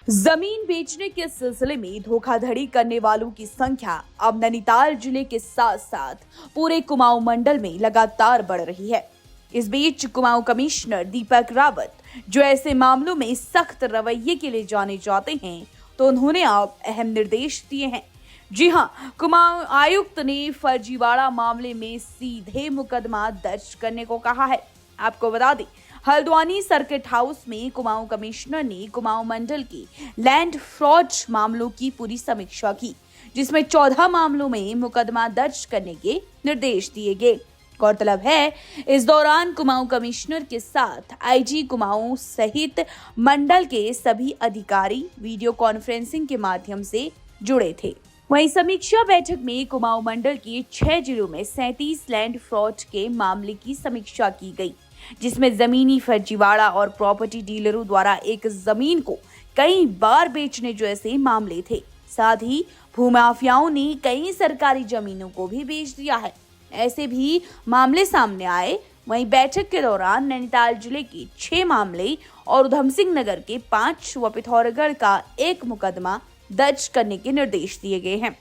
जमीन बेचने के सिलसिले में धोखाधड़ी करने वालों की संख्या अब नैनीताल जिले के साथ साथ पूरे कुमाऊं मंडल में लगातार बढ़ रही है। इस बीच कुमाऊं कमिश्नर दीपक रावत, जो ऐसे मामलों में सख्त रवैये के लिए जाने जाते हैं, तो उन्होंने अब अहम निर्देश दिए हैं। जी हां, कुमाऊं आयुक्त ने फर्जीवाड़ा मामले में सीधे मुकदमा दर्ज करने को कहा है। आपको बता दें, हल्द्वानी सर्किट हाउस में कुमाऊं कमिश्नर ने कुमाऊं मंडल के लैंड फ्रॉड मामलों की पूरी समीक्षा की, जिसमें 14 मामलों में मुकदमा दर्ज करने के निर्देश दिए गए। गौरतलब है, इस दौरान कुमाऊं कमिश्नर के साथ आईजी कुमाऊं सहित मंडल के सभी अधिकारी वीडियो कॉन्फ्रेंसिंग के माध्यम से जुड़े थे। वहीं समीक्षा बैठक में कुमाऊं मंडल के 6 जिलों में 37 लैंड फ्रॉड के मामले की समीक्षा की गई, जिसमें जमीनी फर्जीवाड़ा और प्रॉपर्टी डीलरों द्वारा एक जमीन को कई बार बेचने जैसे मामले थे। साथ ही भूमाफियाओं ने कई सरकारी जमीनों को भी बेच दिया है, ऐसे भी मामले सामने आए। वहीं बैठक के दौरान नैनीताल जिले के 6 मामले और उधम सिंह नगर के 5 व पिथौरागढ़ का 1 मुकदमा दर्ज करने के निर्देश दिए गए हैं।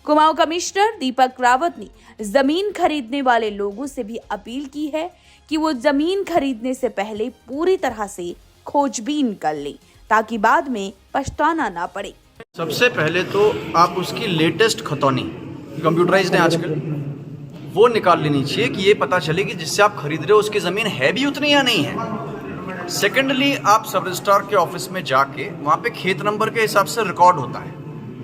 कुमाऊं कमिश्नर दीपक रावत ने जमीन खरीदने वाले लोगों से भी अपील की है कि वो जमीन खरीदने से पहले पूरी तरह से खोजबीन कर ले, ताकि बाद में पछताना ना पड़े। सबसे पहले तो आप उसकी लेटेस्ट खतौनी, कंप्यूटराइज्ड है आजकल, वो निकाल लेनी चाहिए कि ये पता चले कि जिससे आप खरीद रहे हो उसकी ज़मीन है भी उतनी या नहीं है। सेकेंडली, आप सब रजिस्ट्रार के ऑफिस में जाके वहाँ पे खेत नंबर के हिसाब से रिकॉर्ड होता है,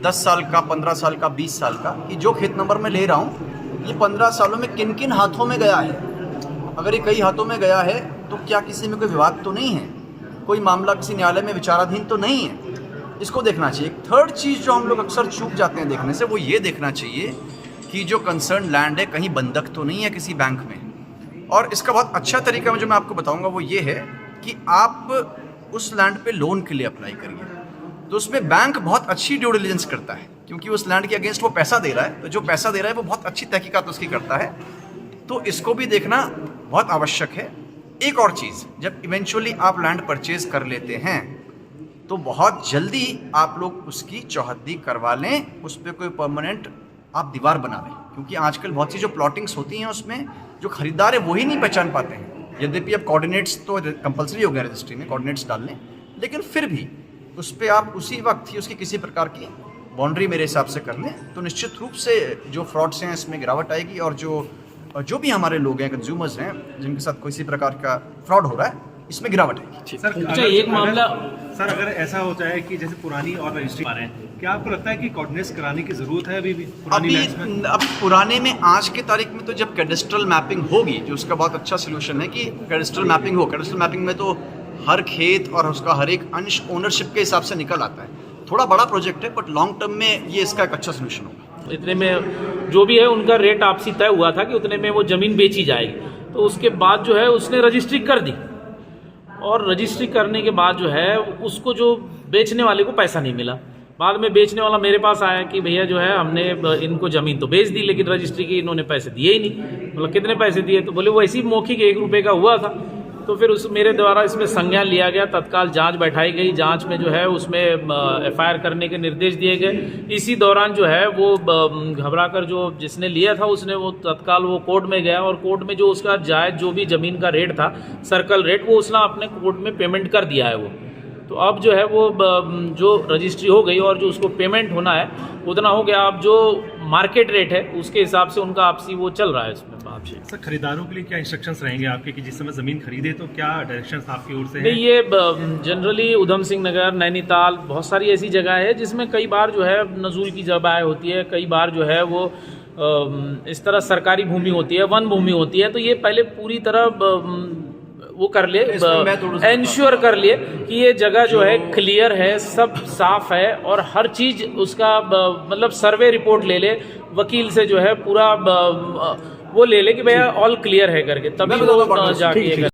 10 साल का, 15 साल का, 20 साल का, कि जो खेत नंबर मैं ले रहा हूँ ये 15 सालों में किन किन हाथों में गया है। अगर ये कई हाथों में गया है तो क्या किसी में कोई विवाद तो नहीं है, कोई मामला किसी न्यायालय में विचाराधीन तो नहीं है, इसको देखना चाहिए। थर्ड चीज़ जो हम लोग अक्सर चूक जाते हैं देखने से, वो ये देखना चाहिए कि जो कंसर्न लैंड है कहीं बंधक तो नहीं है किसी बैंक में। और इसका बहुत अच्छा तरीका जो मैं आपको बताऊंगा वो ये है कि आप उस लैंड पे लोन के लिए अप्लाई करिए, तो उसमें बैंक बहुत अच्छी ड्यू डिलिजेंस करता है, क्योंकि उस लैंड के अगेंस्ट वो पैसा दे रहा है, तो जो पैसा दे रहा है वो बहुत अच्छी तहकीकात उसकी करता है। तो इसको भी देखना बहुत आवश्यक है। एक और चीज़, जब इवेंचुअली आप लैंड परचेज कर लेते हैं तो बहुत जल्दी आप लोग उसकी चौहद्दी करवा लें, उस पर कोई परमानेंट आप दीवार बना लें, क्योंकि आजकल बहुत सी जो प्लॉटिंग्स होती हैं उसमें जो खरीदार है वही नहीं पहचान पाते हैं। यद्यपि अब कोऑर्डिनेट्स तो कंपलसरी हो गया रजिस्ट्री में, कोऑर्डिनेट्स डाल लें, लेकिन फिर भी उस पर आप उसी वक्त ही उसकी किसी प्रकार की बाउंड्री मेरे हिसाब से कर लें, तो निश्चित रूप से जो फ्रॉड्स हैं इसमें गिरावट आएगी, और जो भी हमारे लोग हैं, कंज्यूमर्स हैं, जिनके साथ किसी प्रकार का फ्रॉड हो रहा है, इसमें गिरावट आएगी। सर, एक मामला सर, अगर ऐसा होता है कि जैसे पुरानी और रजिस्ट्री आ रहे हैं, क्या आपको लगता है कि कोऑर्डिनेट्स कराने की जरूरत है अभी भी पुरानी लैंड्स में? अब पुराने में आज के तारीख में तो जब कैडेस्ट्रल मैपिंग होगी, जो उसका बहुत अच्छा सोल्यूशन है कि कैडेस्ट्रल मैपिंग हो। कैडेस्ट्रल मैपिंग में तो हर खेत और उसका हर एक अंश ओनरशिप के हिसाब से निकल आता है। थोड़ा बड़ा प्रोजेक्ट है, बट लॉन्ग टर्म में ये इसका एक अच्छा सोल्यूशन होगा। इतने में जो भी है उनका रेट आपसी तय हुआ था कि उतने में वो जमीन बेची जाएगी, तो उसके बाद जो है उसने रजिस्ट्री कर दी, और रजिस्ट्री करने के बाद जो है उसको जो बेचने वाले को पैसा नहीं मिला। बाद में बेचने वाला मेरे पास आया कि भैया जो है हमने इनको ज़मीन तो बेच दी, लेकिन रजिस्ट्री की इन्होंने पैसे दिए ही नहीं। मतलब कितने पैसे दिए? तो बोले वो ऐसी मौखिक 1 रुपये का हुआ था। तो फिर उस मेरे द्वारा इसमें संज्ञान लिया गया, तत्काल जांच बैठाई गई। जांच में जो है उसमें एफआईआर करने के निर्देश दिए गए। इसी दौरान जो है वो घबराकर जो जिसने लिया था उसने वो तत्काल वो कोर्ट में गया, और कोर्ट में जो उसका जायज़ जो भी ज़मीन का रेट था, सर्कल रेट, वो उसने अपने कोर्ट में पेमेंट कर दिया है वो। तो अब जो है वो जो रजिस्ट्री हो गई और जो उसको पेमेंट होना है उतना हो गया। अब जो मार्केट रेट है उसके हिसाब से उनका आपसी वो चल रहा है इसमें बात। सर, खरीदारों के लिए क्या इंस्ट्रक्शंस रहेंगे आपके कि जिस समय ज़मीन खरीदे तो क्या डायरेक्शंस आपकी ओर से हैं? नहीं, ये जनरली उधम सिंह नगर, नैनीताल, बहुत सारी ऐसी जगह है जिसमें कई बार जो है नजूल की जगह होती है, कई बार जो है वो इस तरह सरकारी भूमि होती है, वन भूमि होती है। तो ये पहले पूरी तरह वो कर लिए, एंश्योर कर लिए कि ये जगह जो है क्लियर है, सब साफ है, और हर चीज उसका मतलब सर्वे रिपोर्ट ले ले, वकील से जो है पूरा वो ले ले कि भैया ऑल क्लियर है करके, तभी वो जाके